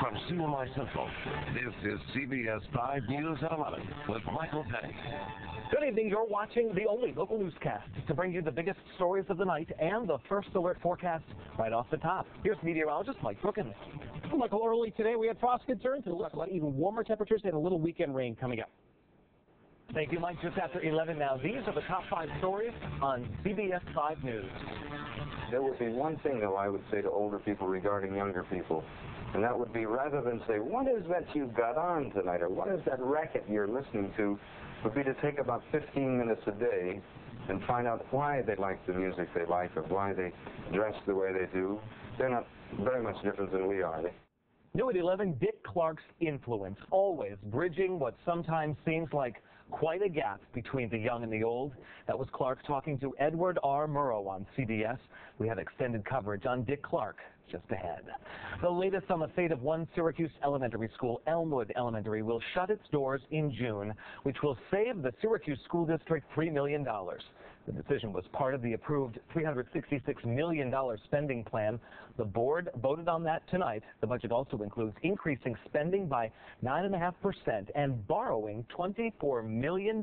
from CMI Central, this is CBS 5 News at 11 with Michael Penny. Good evening. You're watching the only local newscast to bring you the biggest stories of the night and the first alert forecast right off the top. Here's meteorologist Mike Brookins. Well, Michael, early today we had frost concerns and it looks like even warmer temperatures and a little weekend rain coming up. Thank you, Mike. Just after 11 now, these are the top 5 stories on CBS 5 News. There would be one thing, though, I would say to older people regarding younger people, and that would be rather than say, what is that you've got on tonight, or what is that racket you're listening to, would be to take about 15 minutes a day and find out why they like the music they like or why they dress the way they do. They're not very much different than we are. New at 11, Dick Clark's influence, always bridging what sometimes seems like quite a gap between the young and the old. That was Clark talking to Edward R. Murrow on CBS. We have extended coverage on Dick Clark just ahead. The latest on the fate of one Syracuse elementary school, Elmwood Elementary, will shut its doors in June, which will save the Syracuse School District $3 million. The decision was part of the approved $366 million spending plan. The board voted on that tonight. The budget also includes increasing spending by 9.5% and borrowing $24 million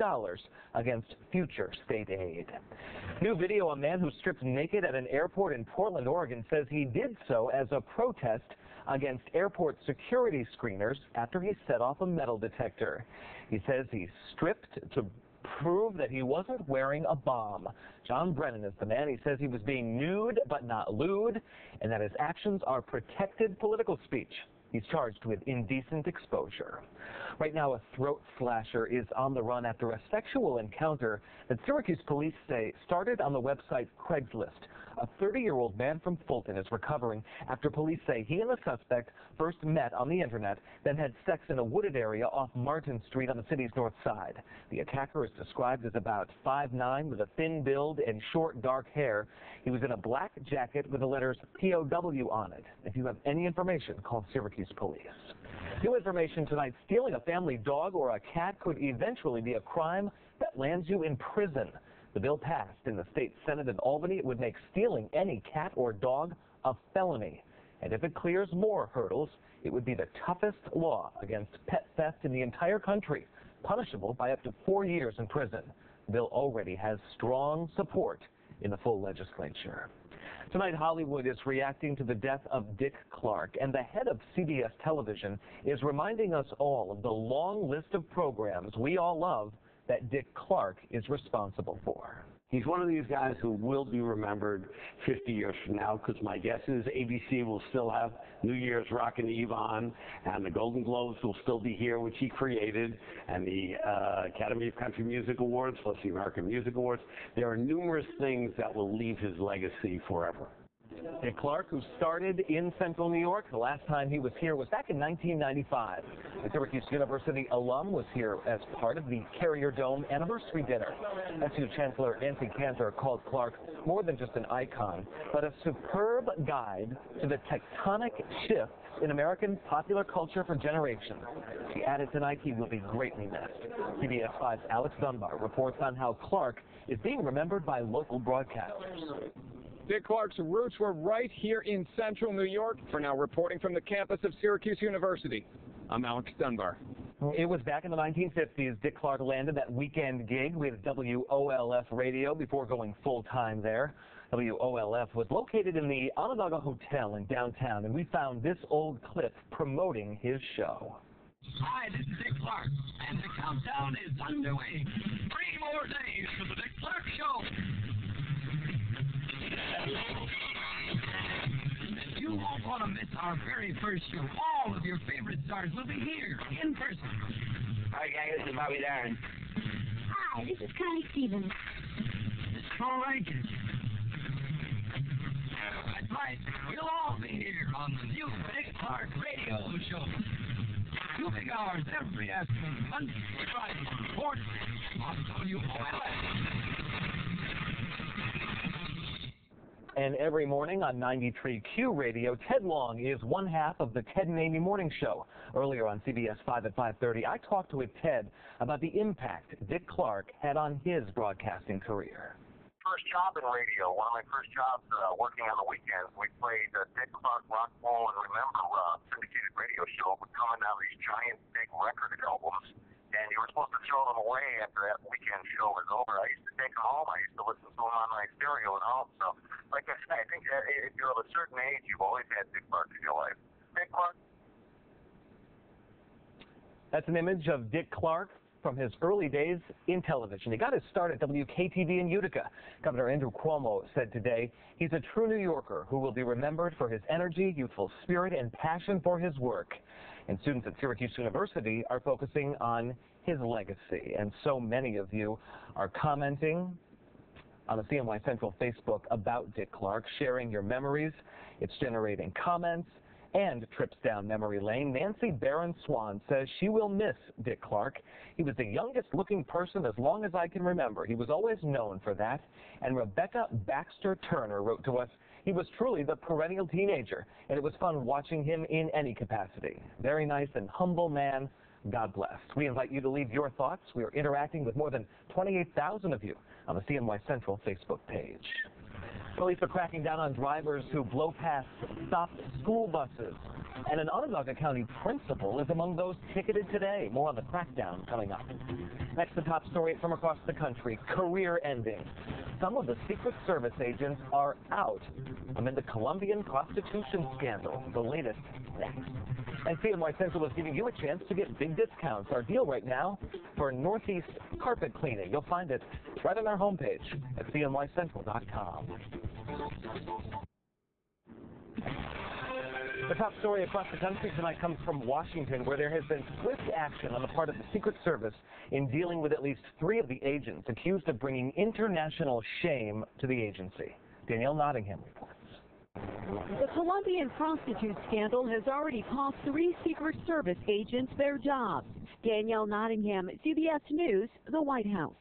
against future state aid. New video, a man who stripped naked at an airport in Portland, Oregon, says he did so as a protest against airport security screeners after he set off a metal detector. He says he stripped to prove that he wasn't wearing a bomb. John Brennan is the man. He says he was being nude but not lewd, and that his actions are protected political speech. He's charged with indecent exposure. Right now, a throat slasher is on the run after a sexual encounter that Syracuse police say started on the website Craigslist. A 30-year-old man from Fulton is recovering after police say he and the suspect first met on the internet, then had sex in a wooded area off Martin Street on the city's north side. The attacker is described as about 5'9", with a thin build and short, dark hair. He was in a black jacket with the letters POW on it. If you have any information, call Syracuse Police. New information tonight: stealing a family dog or a cat could eventually be a crime that lands you in prison. The bill passed in the state Senate in Albany. It would make stealing any cat or dog a felony. And if it clears more hurdles, it would be the toughest law against pet theft in the entire country, punishable by up to 4 years in prison. The bill already has strong support in the full legislature. Tonight, Hollywood is reacting to the death of Dick Clark, and the head of CBS Television is reminding us all of the long list of programs we all love that Dick Clark is responsible for. He's one of these guys who will be remembered 50 years from now, because my guess is ABC will still have New Year's Rockin' Eve on, and the Golden Globes will still be here, which he created, and the Academy of Country Music Awards, plus the American Music Awards. There are numerous things that will leave his legacy forever. Dick Clark, who started in Central New York, the last time he was here was back in 1995. The Syracuse University alum was here as part of the Carrier Dome anniversary dinner. SU Chancellor Nancy Cantor called Clark more than just an icon, but a superb guide to the tectonic shifts in American popular culture for generations. She added tonight he will be greatly missed. CBS 5's Alex Dunbar reports on how Clark is being remembered by local broadcasters. Dick Clark's roots were right here in Central New York. For now, reporting from the campus of Syracuse University, I'm Alex Dunbar. It was back in the 1950s Dick Clark landed that weekend gig with WOLF radio before going full-time there. WOLF was located in the Onondaga Hotel in downtown, and we found this old clip promoting his show. Hi, this is Dick Clark, and the countdown is underway. 3 more days for the Dick Clark Show. And you won't want to miss our very first show. All of your favorite stars will be here in person. Hi, gang, this is Bobby Darin. Hi, this is Connie Stevens. It's Paul Rankin. That's right. We'll all be here on the new Dick Clark Radio Show. 2 big hours every afternoon, Monday to Friday, 4 on WOLF. And every morning on 93Q Radio, Ted Long is one half of the Ted and Amy Morning Show. Earlier on CBS 5 at 5:30, I talked with Ted about the impact Dick Clark had on his broadcasting career. first job in radio, one of my first jobs working on the weekends. We played Dick Clark, Rock, Roll, and Remember syndicated radio show. We're coming out these giant, big record albums, and you were supposed to throw them away after that weekend show was over. I used to take them home. I used to listen to them on my stereo at home. So, like I said, I think if you're of a certain age, you've always had Dick Clark in your life. Dick Clark. That's an image of Dick Clark from his early days in television. He got his start at WKTV in Utica. Governor Andrew Cuomo said today he's a true New Yorker who will be remembered for his energy, youthful spirit, and passion for his work. And students at Syracuse University are focusing on his legacy. And so many of you are commenting on the CNY Central Facebook about Dick Clark, sharing your memories. It's generating comments and trips down memory lane. Nancy Barron-Swan says she will miss Dick Clark. He was the youngest looking person as long as I can remember. He was always known for that. And Rebecca Baxter Turner wrote to us, he was truly the perennial teenager, and it was fun watching him in any capacity. Very nice and humble man. God bless. We invite you to leave your thoughts. We are interacting with more than 28,000 of you on the CNY Central Facebook page. Police are cracking down on drivers who blow past stopped school buses. And an Onondaga County principal is among those ticketed today. More on the crackdown coming up. Next, the top story from across the country, career ending. Some of the Secret Service agents are out amid the Colombian prostitution scandal. The latest next. And CNY Central is giving you a chance to get big discounts. Our deal right now for Northeast carpet cleaning. You'll find it right on our homepage at cnycentral.com. The top story across the country tonight comes from Washington, where there has been swift action on the part of the Secret Service in dealing with at least 3 of the agents accused of bringing international shame to the agency. Danielle Nottingham reports. The Colombian prostitute scandal has already cost 3 Secret Service agents their jobs. Danielle Nottingham, CBS News, the White House.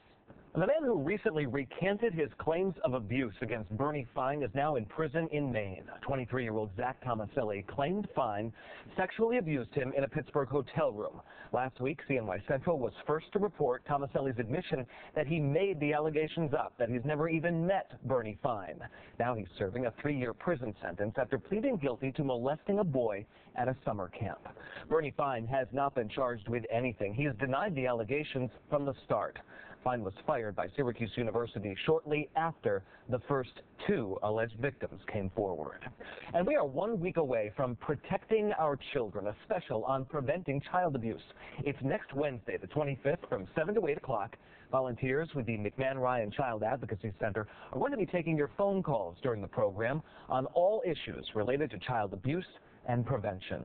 The man who recently recanted his claims of abuse against Bernie Fine is now in prison in Maine. 23-year-old Zach Tomaselli claimed Fine sexually abused him in a Pittsburgh hotel room. Last week, CNY Central was first to report Tomaselli's admission that he made the allegations up, that he's never even met Bernie Fine. Now he's serving a 3-year prison sentence after pleading guilty to molesting a boy at a summer camp. Bernie Fine has not been charged with anything. He has denied the allegations from the start. Fine was fired by Syracuse University shortly after the first 2 alleged victims came forward. And we are 1 week away from Protecting Our Children, a special on preventing child abuse. It's next Wednesday, the 25th, from 7 to 8 o'clock. Volunteers with the McMahon-Ryan Child Advocacy Center are going to be taking your phone calls during the program on all issues related to child abuse and prevention.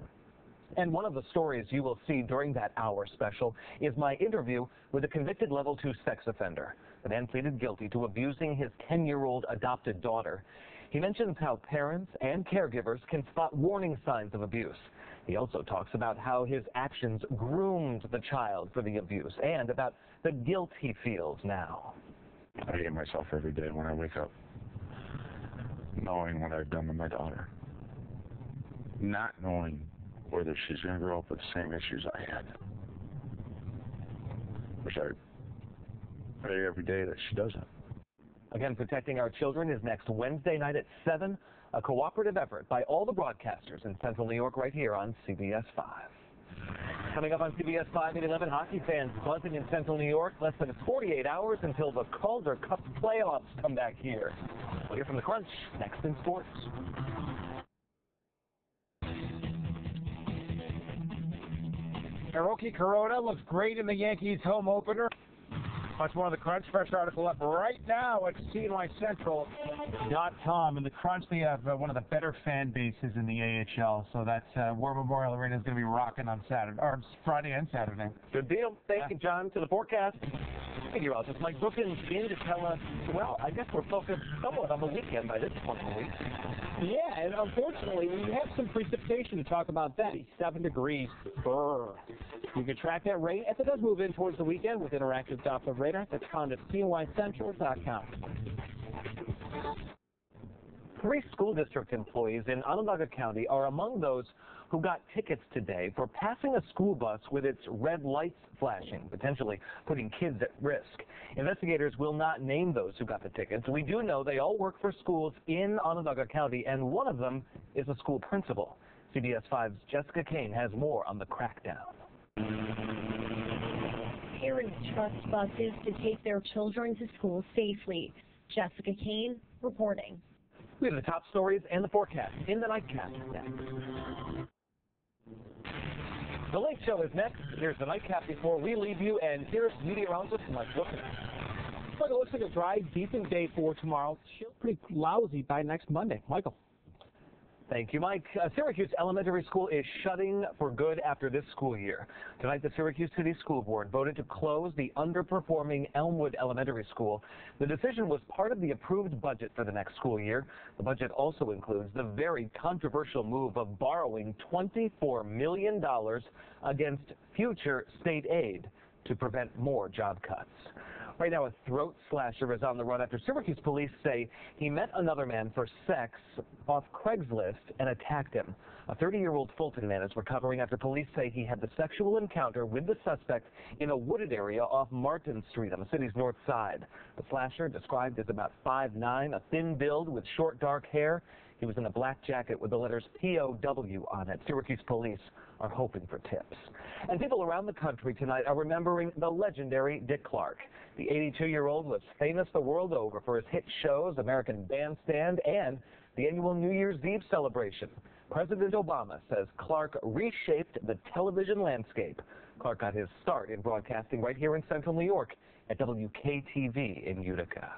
And one of the stories you will see during that hour special is my interview with a convicted level 2 sex offender. The man pleaded guilty to abusing his 10-year-old adopted daughter. He mentions how parents and caregivers can spot warning signs of abuse. He also talks about how his actions groomed the child for the abuse and about the guilt he feels now. I hate myself every day when I wake up, knowing what I've done to my daughter, not knowing whether she's going to grow up with the same issues I had, which I pray every day that she doesn't. Again, Protecting Our Children is next Wednesday night at 7, a cooperative effort by all the broadcasters in Central New York right here on CBS 5. Coming up on CBS 5 at 11, hockey fans buzzing in Central New York. Less than 48 hours until the Calder Cup playoffs come back here. We'll hear from the Crunch next in sports. Hiroki Kuroda looks great in the Yankees home opener. Much more of the Crunch. Fresh article up right now at CNYCentral.com. In the Crunch, we have one of the better fan bases in the AHL. So that's War Memorial Arena is going to be rocking on Friday and Saturday. Good deal. Thank you, John. To the forecast. Meteorologist Mike Brookins in to tell us, well, I guess we're focused somewhat on the weekend by this point in the week. Yeah, and unfortunately, we have some precipitation to talk about that. 7 degrees. Brr. You can track that rain as it does move in towards the weekend with interactive Doppler radar. That's found at cnycentral.com. 3 school district employees in Onondaga County are among those who got tickets today for passing a school bus with its red lights flashing, potentially putting kids at risk. Investigators will not name those who got the tickets. We do know they all work for schools in Onondaga County, and one of them is a school principal. CBS 5's Jessica Kane has more on the crackdown. Parents trust buses to take their children to school safely. Jessica Kane reporting. We have the top stories and the forecast in the Nightcast next. The Late Show is next. Here's the Nightcap before we leave you, and here's meteorologist Mike Brooken. It looks like a dry, decent day for tomorrow. Chill pretty lousy by next Monday. Michael. Thank you, Mike. Syracuse Elementary School is shutting for good after this school year. Tonight, the Syracuse City School Board voted to close the underperforming Elmwood Elementary School. The decision was part of the approved budget for the next school year. The budget also includes the very controversial move of borrowing $24 million against future state aid to prevent more job cuts. Right now, a throat slasher is on the run after Syracuse police say he met another man for sex off Craigslist and attacked him. A 30-year-old Fulton man is recovering after police say he had the sexual encounter with the suspect in a wooded area off Martin Street on the city's north side. The slasher, described as about 5'9", a thin build with short dark hair. He was in a black jacket with the letters POW on it. Syracuse police are hoping for tips. And people around the country tonight are remembering the legendary Dick Clark. The 82-year-old was famous the world over for his hit shows, American Bandstand, and the annual New Year's Eve celebration. President Obama says Clark reshaped the television landscape. Clark got his start in broadcasting right here in central New York at WKTV in Utica.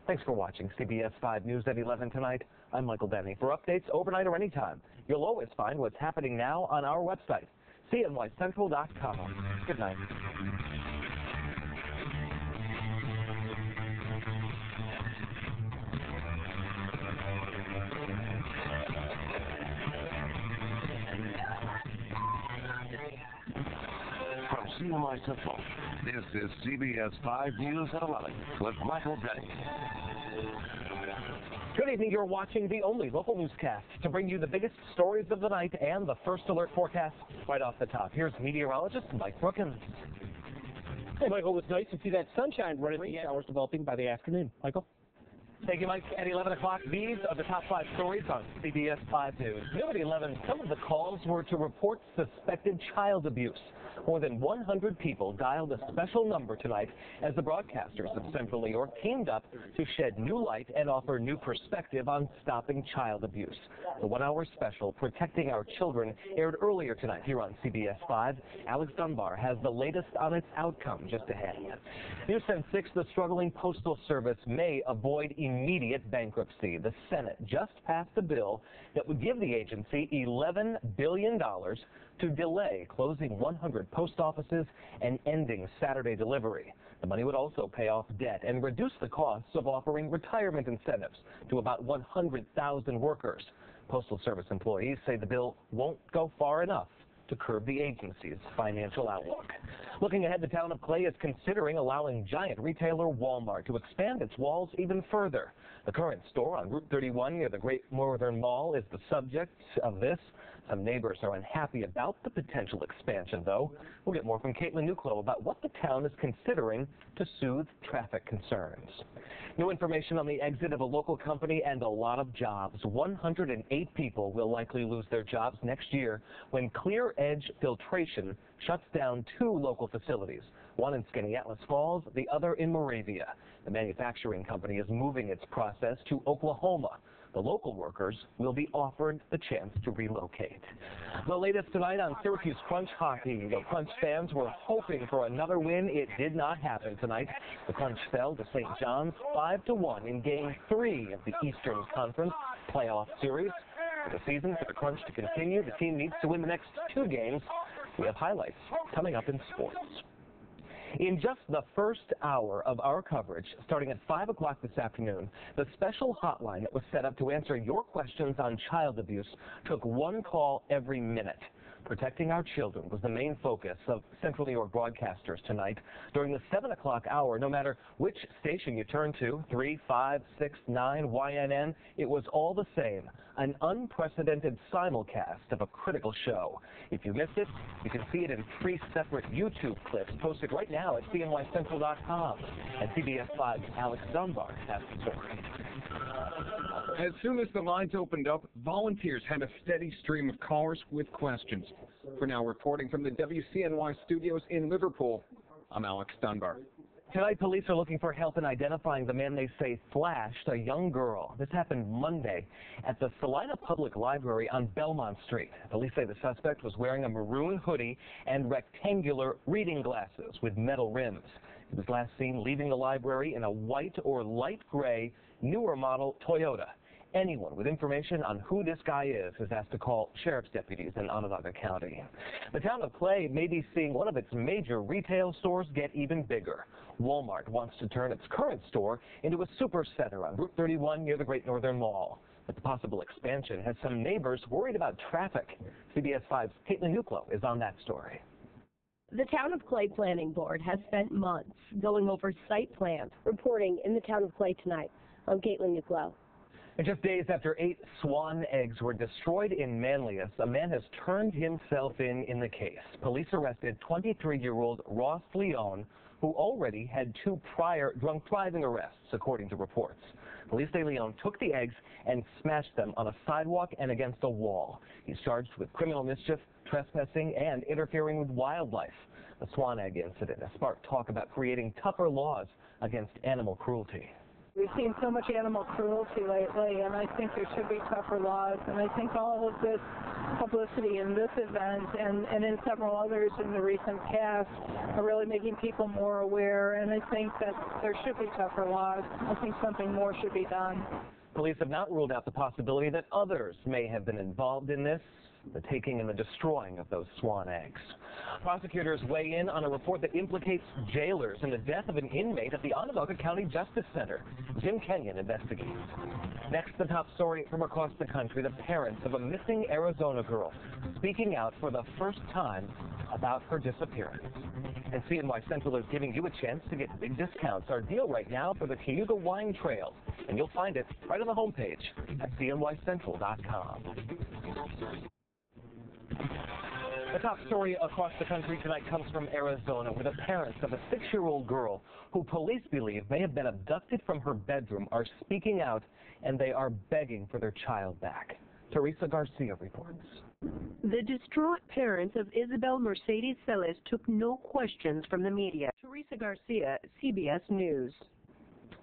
Thanks for watching CBS 5 News at 11 tonight. I'm Michael Denny. For updates overnight or anytime, you'll always find what's happening now on our website, cnycentral.com. Good night. From CNY Central, this is CBS 5 News at 11 with Michael Denny. Good evening. You're watching the only local newscast to bring you the biggest stories of the night and the first alert forecast right off the top. Here's meteorologist Mike Brookens. Hey, Michael, it was nice to see that sunshine running the showers developing by the afternoon. Michael? Thank you, Mike. At 11 o'clock, these are the top 5 stories on CBS 5 News. New at 11, some of the calls were to report suspected child abuse. More than 100 people dialed a special number tonight as the broadcasters of Central New York teamed up to shed new light and offer new perspective on stopping child abuse. The one-hour special, Protecting Our Children, aired earlier tonight here on CBS 5. Alex Dunbar has the latest on its outcome just ahead. News 6, the struggling Postal Service may avoid immediate bankruptcy. The Senate just passed a bill that would give the agency $11 billion to delay closing 100 post offices and ending Saturday delivery. The money would also pay off debt and reduce the costs of offering retirement incentives to about 100,000 workers. Postal Service employees say the bill won't go far enough to curb the agency's financial outlook. Looking ahead, the town of Clay is considering allowing giant retailer Walmart to expand its walls even further. The current store on Route 31 near the Great Northern Mall is the subject of this. Some neighbors are unhappy about the potential expansion, though. We'll get more from Caitlin Newclo about what the town is considering to soothe traffic concerns. New information on the exit of a local company and a lot of jobs. 108 people will likely lose their jobs next year when Clear Edge Filtration shuts down 2 local facilities, one in Skaneateles Falls, the other in Moravia. The manufacturing company is moving its process to Oklahoma. The local workers will be offered the chance to relocate. The latest tonight on Syracuse Crunch hockey. The Crunch fans were hoping for another win. It did not happen tonight. The Crunch fell to St. John's 5-1 in Game 3 of the Eastern Conference playoff series. For the season for the Crunch to continue, the team needs to win the next 2 games. We have highlights coming up in sports. In just the first hour of our coverage, starting at 5 o'clock this afternoon, the special hotline that was set up to answer your questions on child abuse took 1 call every minute. Protecting our children was the main focus of Central New York broadcasters tonight. During the 7 o'clock hour, no matter which station you turn to, 3, 5, 6, 9, YNN, it was all the same. An unprecedented simulcast of a critical show. If you missed it, you can see it in 3 separate YouTube clips posted right now at cnycentral.com. And CBS 5's Alex Dunbar has the story. As soon as the lines opened up, volunteers had a steady stream of callers with questions. For now, reporting from the WCNY studios in Liverpool, I'm Alex Dunbar. Tonight, police are looking for help in identifying the man they say flashed a young girl. This happened Monday at the Salina Public Library on Belmont Street. Police say the suspect was wearing a maroon hoodie and rectangular reading glasses with metal rims. He was last seen leaving the library in a white or light gray, newer model Toyota. Anyone with information on who this guy is asked to call sheriff's deputies in Onondaga County. The town of Clay may be seeing one of its major retail stores get even bigger. Walmart wants to turn its current store into a super center on Route 31 near the Great Northern Mall. But the possible expansion has some neighbors worried about traffic. CBS 5's Caitlin Nuclo is on that story. The Town of Clay Planning Board has spent months going over site plans. Reporting in the Town of Clay tonight, I'm Caitlin Nuclo. And just days after 8 swan eggs were destroyed in Manlius, a man has turned himself in the case. Police arrested 23-year-old Ross Leone, who already had 2 prior drunk driving arrests, according to reports. Police say Leone took the eggs and smashed them on a sidewalk and against a wall. He's charged with criminal mischief, trespassing, and interfering with wildlife. The swan egg incident has sparked talk about creating tougher laws against animal cruelty. We've seen so much animal cruelty lately, and I think there should be tougher laws. And I think all of this publicity in this event and in several others in the recent past are really making people more aware, and I think that there should be tougher laws. I think something more should be done. Police have not ruled out the possibility that others may have been involved in this, the taking and the destroying of those swan eggs. Prosecutors weigh in on a report that implicates jailers in the death of an inmate at the Onondaga County Justice Center. Jim Kenyon investigates. Next, the top story from across the country, the parents of a missing Arizona girl speaking out for the first time about her disappearance. And CNY Central is giving you a chance to get big discounts. Our deal right now for the Cayuga Wine Trail, and you'll find it right on the homepage at cnycentral.com. The top story across the country tonight comes from Arizona, where the parents of a 6-year-old girl who police believe may have been abducted from her bedroom are speaking out, and they are begging for their child back. Teresa Garcia reports. The distraught parents of Isabel Mercedes Celis took no questions from the media. Teresa Garcia, CBS News.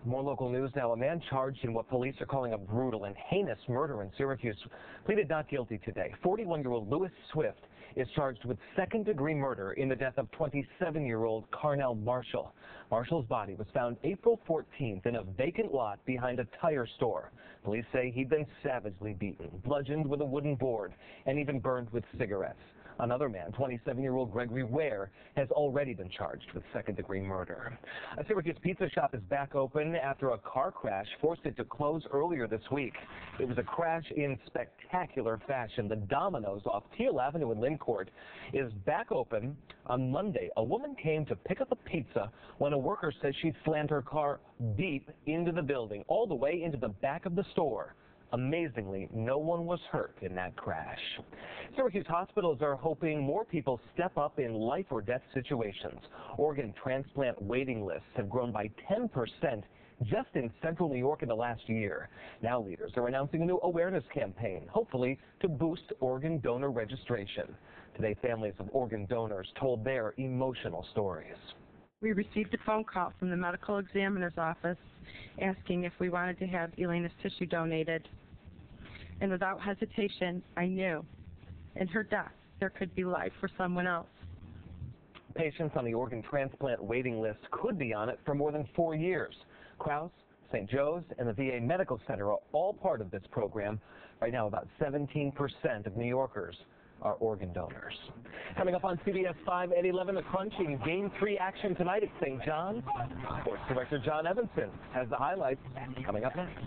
More local news now. A man charged in what police are calling a brutal and heinous murder in Syracuse pleaded not guilty today. 41-year-old Lewis Swift is charged with second-degree murder in the death of 27-year-old Carnell Marshall. Marshall's body was found April 14th in a vacant lot behind a tire store. Police say he'd been savagely beaten, bludgeoned with a wooden board, and even burned with cigarettes. Another man, 27-year-old Gregory Ware, has already been charged with second-degree murder. A Syracuse pizza shop is back open after a car crash forced it to close earlier this week. It was a crash in spectacular fashion. The Domino's off Teal Avenue in Lynn Court is back open on Monday. A woman came to pick up a pizza when a worker says she slammed her car deep into the building, all the way into the back of the store. Amazingly, no one was hurt in that crash. Syracuse hospitals are hoping more people step up in life or death situations. Organ transplant waiting lists have grown by 10% just in central New York in the last year. Now leaders are announcing a new awareness campaign, hopefully to boost organ donor registration. Today, families of organ donors told their emotional stories. We received a phone call from the medical examiner's office asking if we wanted to have Elena's tissue donated. And without hesitation, I knew in her death there could be life for someone else. Patients on the organ transplant waiting list could be on it for more than 4 years. Krause, St. Joe's, and the VA Medical Center are all part of this program. Right now, about 17% of New Yorkers are organ donors. Coming up on CBS 5 at 11, the Crunch in Game 3 action tonight at St. John's. Sports Director John Evanson has the highlights coming up next.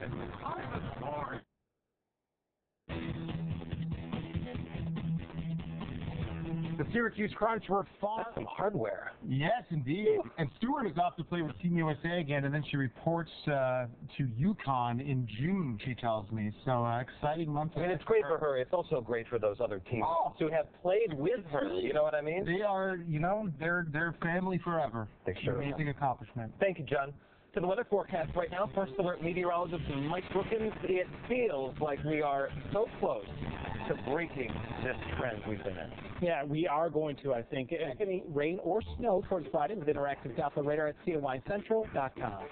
The Syracuse Crunch were far. That's some hardware. Yes, indeed. And Stewart is off to play with Team USA again, and then she reports to UConn in June, she tells me. So, exciting month. I mean, it's great for her. It's also great for those other teams who have played with her. You know what I mean? They are, they're family forever. They sure Amazing accomplishment. Thank you, John. To the weather forecast right now, First Alert meteorologist Mike Brookins. It feels like we are so close to breaking this trend we've been in. Yeah, we are going to, I think. Any rain or snow towards Friday with interactive Doppler radar at cnycentral.com.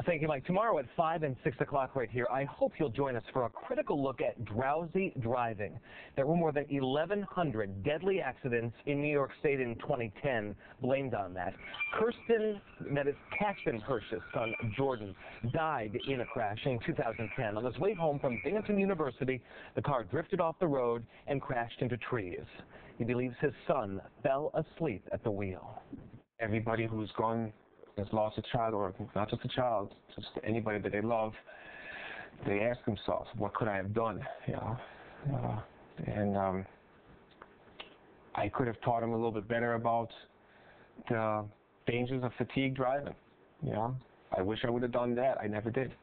Thank you, Mike. Tomorrow at 5 and 6 o'clock right here, I hope you'll join us for a critical look at drowsy driving. There were more than 1,100 deadly accidents in New York State in 2010 blamed on that. Kaxton Hirsch's son, Jordan, died in a crash in 2010. On his way home from Binghamton University, the car drifted off the road and crashed into trees. He believes his son fell asleep at the wheel. Everybody who's gone has lost a child, or not just a child, just anybody that they love, they ask themselves, what could I have done? I could have taught them a little bit better about the dangers of fatigue driving. I wish I would have done that. I never did.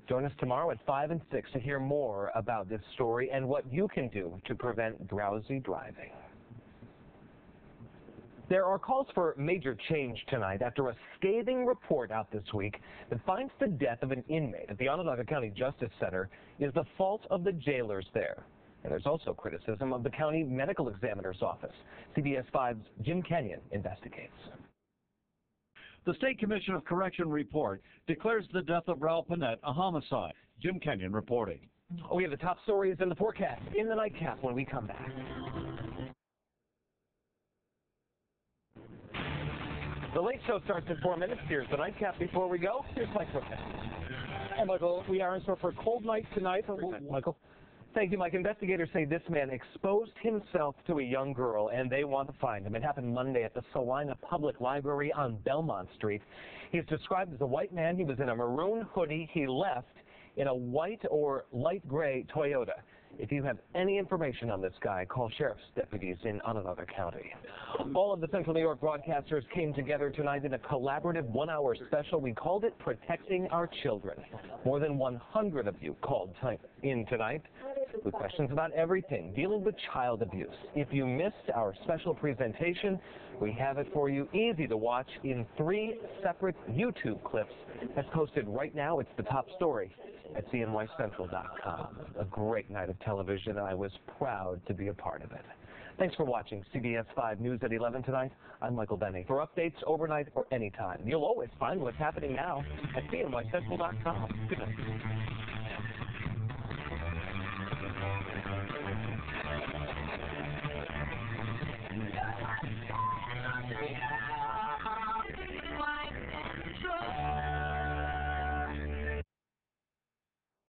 Join us tomorrow at 5 and 6 to hear more about this story and what you can do to prevent drowsy driving. There are calls for major change tonight after a scathing report out this week that finds the death of an inmate at the Onondaga County Justice Center is the fault of the jailers there. And there's also criticism of the county medical examiner's office. CBS 5's Jim Kenyon investigates. The State Commission of Correction report declares the death of Raul Panett a homicide. Jim Kenyon reporting. We have the top stories in the forecast in the nightcap when we come back. The Late Show starts in 4 minutes. Here's the nightcap before we go. Here's Mike Brookins. And Michael, we are in store for a cold night tonight. Michael. Thank you, Mike. Investigators say this man exposed himself to a young girl, and they want to find him. It happened Monday at the Salina Public Library on Belmont Street. He's described as a white man. He was in a maroon hoodie. He left in a white or light gray Toyota. If you have any information on this guy, call sheriff's deputies in Onondaga County. All of the Central New York broadcasters came together tonight in a collaborative one-hour special. We called it Protecting Our Children. More than 100 of you called in tonight with questions about everything dealing with child abuse. If you missed our special presentation, we have it for you, easy to watch in 3 separate YouTube clips. That's posted right now. It's the top story at cnycentral.com. A great night of television, and I was proud to be a part of it. Thanks for watching CBS 5 News at 11 tonight. I'm Michael Benny. For updates overnight or anytime, you'll always find what's happening now at cnycentral.com. Good night.